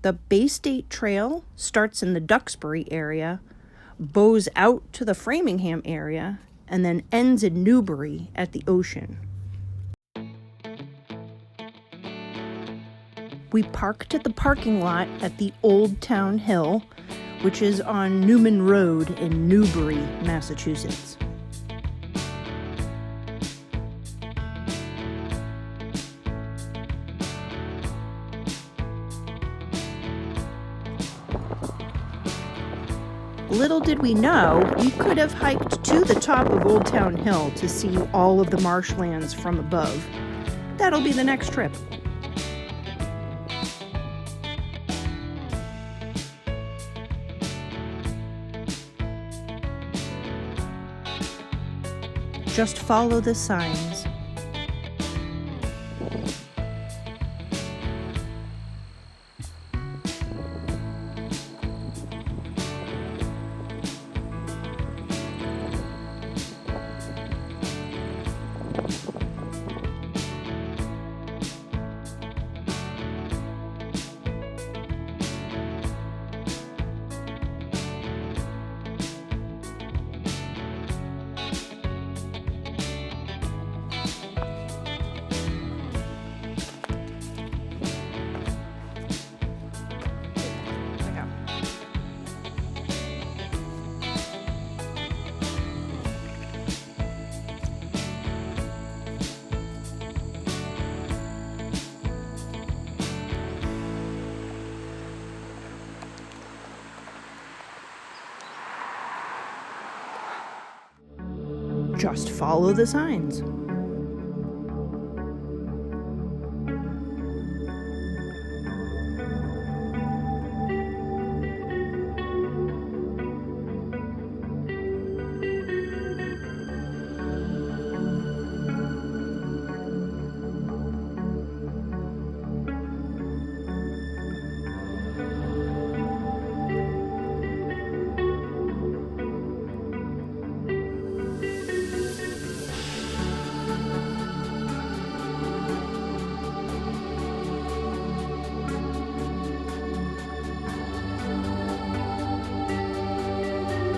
The Bay State Trail starts in the Duxbury area, bows out to the Framingham area, and then ends in Newbury at the ocean. We parked at the parking lot at the Old Town Hill, which is on Newman Road in Newbury, Massachusetts. Little did we know, we could have hiked to the top of Old Town Hill to see all of the marshlands from above. That'll be the next trip. Just follow the signs. Just follow the signs.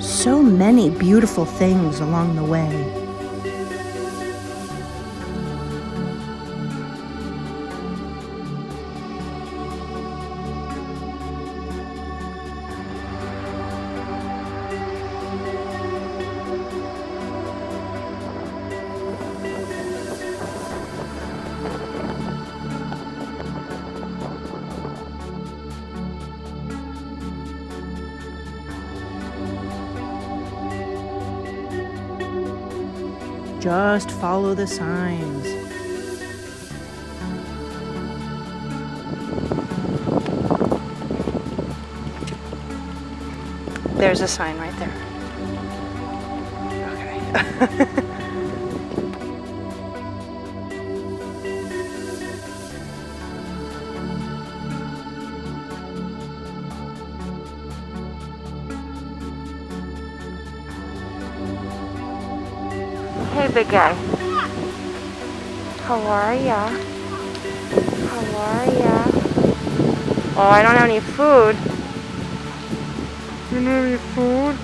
So many beautiful things along the way. Just follow the signs. There's a sign right there. Okay. Hey, big guy. How are ya? How are ya? Oh, I don't have any food. You don't have any food?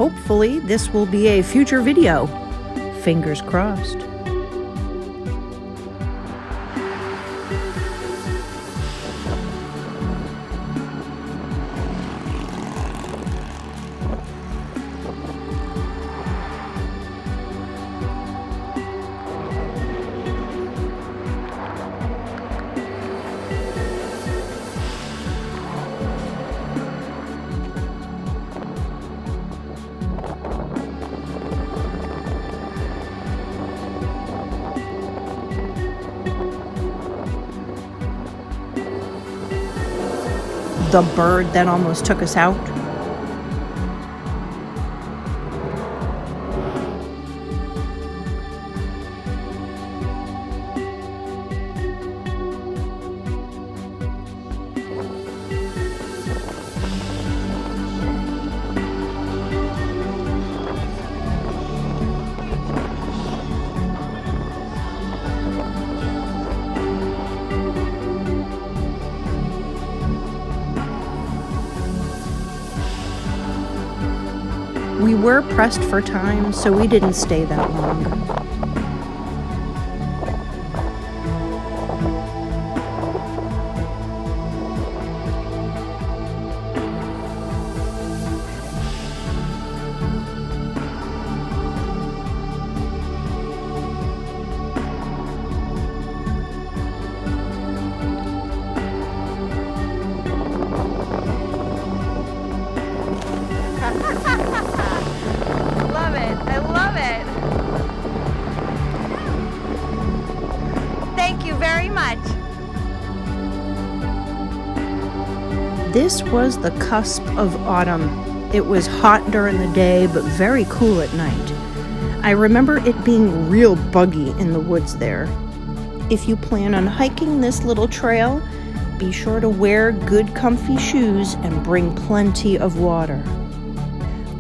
hopefully this will be a future video. Fingers crossed. The bird that almost took us out. We were pressed for time, so we didn't stay that long. I love it. Thank you very much. This was the cusp of autumn. It was hot during the day, but very cool at night. I remember it being real buggy in the woods there. If you plan on hiking this little trail, be sure to wear good comfy shoes and bring plenty of water.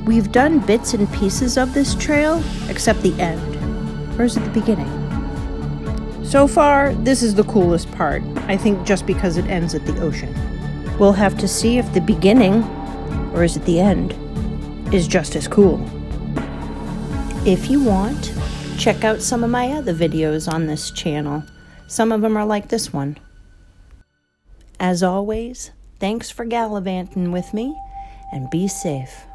We've done bits and pieces of this trail, except the end. Or is it the beginning? So far, this is the coolest part, I think just because it ends at the ocean. We'll have to see if the beginning, or is it the end, is just as cool. If you want, check out some of my other videos on this channel. Some of them are like this one. As always, thanks for gallivanting with me, and be safe.